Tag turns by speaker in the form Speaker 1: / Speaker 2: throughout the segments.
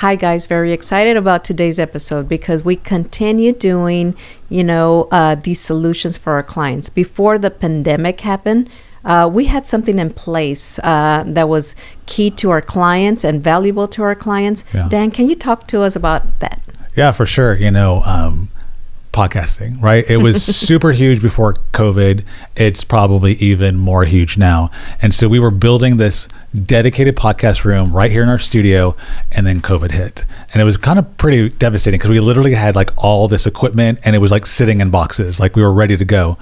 Speaker 1: Hi guys, very excited about today's episode because we continue doing, these solutions for our clients. Before the pandemic happened, we had something in place that was key to our clients and valuable to our clients.
Speaker 2: Yeah.
Speaker 1: Dan, can you talk to us about that?
Speaker 2: Yeah, for sure. Podcasting, right? It was super huge before COVID. It's probably even more huge now. And so we were building this dedicated podcast room right here in our studio, and then COVID hit. And it was kind of pretty devastating because we literally had like all this equipment and it was like sitting in boxes, like we were ready to go.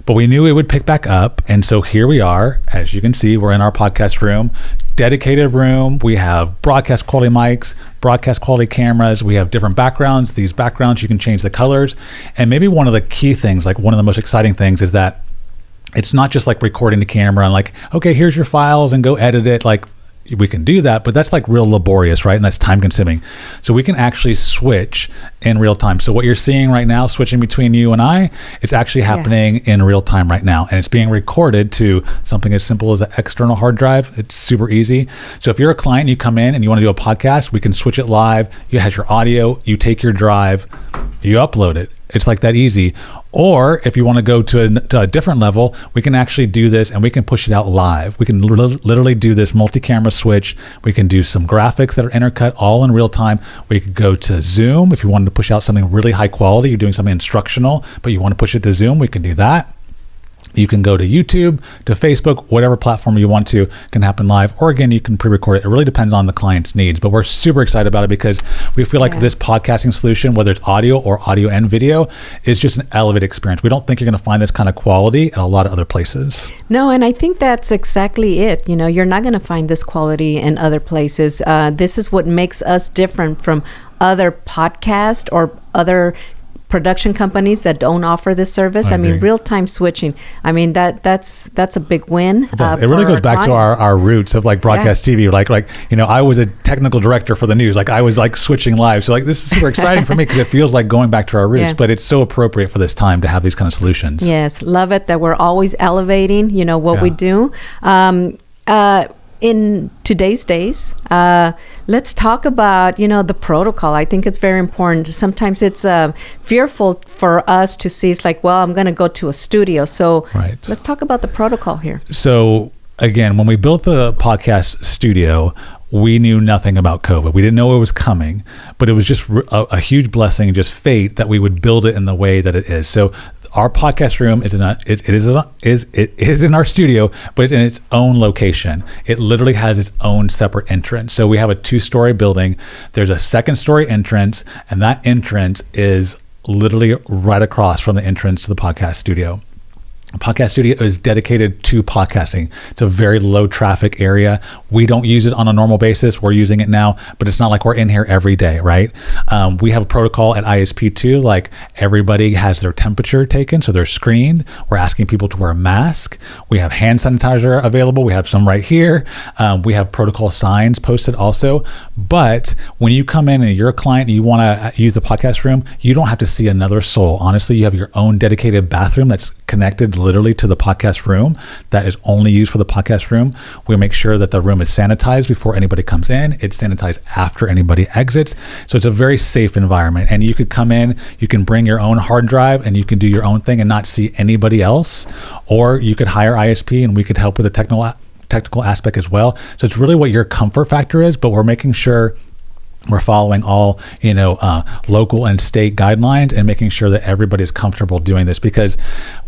Speaker 2: But we knew it would pick back up. And so here we are. As you can see, we're in our podcast room, dedicated room. We have broadcast quality mics, broadcast quality cameras. We have different backgrounds. These backgrounds, you can change the colors. And maybe one of the key things, like one of the most exciting things, is that it's not just like recording the camera and like, okay, here's your files and go edit it. Like, we can do that, but that's like real laborious, right? And that's time consuming. So we can actually switch in real time. So what you're seeing right now, switching between you and I, it's actually happening in real time right now. And it's being recorded to something as simple as an external hard drive. It's super easy. So if you're a client, you come in and you want to do a podcast, we can switch it live. You have your audio, you take your drive, you upload it. It's like that easy. Or if you want to go to a different level, we can actually do this and we can push it out live. We can literally do this multi-camera switch. We can do some graphics that are intercut all in real time. We could go to Zoom. If you wanted to push out something really high quality, you're doing something instructional, but you want to push it to Zoom, we can do that. You can go to YouTube, to Facebook, whatever platform you want to, can happen live. Or again, you can pre-record it. It really depends on the client's needs. But we're super excited about it because we feel like this podcasting solution, whether it's audio or audio and video, is just an elevated experience. We don't think you're going to find this kind of quality at a lot of other places.
Speaker 1: No, and I think that's exactly it. You're not going to find this quality in other places. This is what makes us different from other podcasts or other production companies that don't offer this service. I mean, real-time switching. I mean, that's a big win.
Speaker 2: It really goes back to our roots of like broadcast TV. Like I was a technical director for the news. Like I was like switching live. So like this is super exciting for me because it feels like going back to our roots. But it's so appropriate for this time to have these kind of solutions.
Speaker 1: Yes, love it that we're always elevating. What we do. In today's days, let's talk about, the protocol. I think it's very important. Sometimes it's fearful for us to see, it's like, well, I'm going to go to a studio. So let's talk about the protocol here.
Speaker 2: So again, when we built the podcast studio, we knew nothing about COVID. We didn't know it was coming, but it was just a huge blessing, just fate that we would build it in the way that it is. So our podcast room is in our studio, but it's in its own location. It literally has its own separate entrance. So we have a 2-story building. There's a 2nd-story entrance, and that entrance is literally right across from the entrance to the podcast studio. Podcast studio is dedicated to podcasting. It's a very low traffic area. We don't use it on a normal basis. We're using it now, but it's not like we're in here every day, right? We have a protocol at ISP2, like everybody has their temperature taken, so they're screened. We're asking people to wear a mask. We have hand sanitizer available. We have some right here. We have protocol signs posted also. But when you come in and you're a client and you want to use the podcast room, you don't have to see another soul. Honestly, you have your own dedicated bathroom that's connected literally to the podcast room that is only used for the podcast room. We make sure that the room is sanitized before anybody comes in. It's sanitized after anybody exits. So it's a very safe environment. And you could come in, you can bring your own hard drive and you can do your own thing and not see anybody else. Or you could hire ISP and we could help with the technical aspect as well. So it's really what your comfort factor is, but we're making sure we're following all, local and state guidelines and making sure that everybody's comfortable doing this because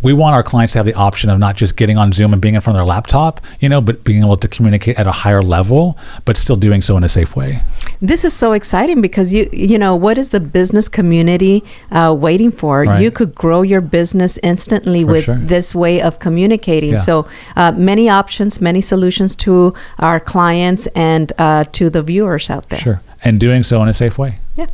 Speaker 2: we want our clients to have the option of not just getting on Zoom and being in front of their laptop, but being able to communicate at a higher level, but still doing so in a safe way.
Speaker 1: This is so exciting because what is the business community waiting for?
Speaker 2: Right.
Speaker 1: You could grow your business instantly with this way of communicating.
Speaker 2: Yeah.
Speaker 1: So many options, many solutions to our clients and to the viewers out there.
Speaker 2: Sure. And doing so in a safe way.
Speaker 1: Yeah.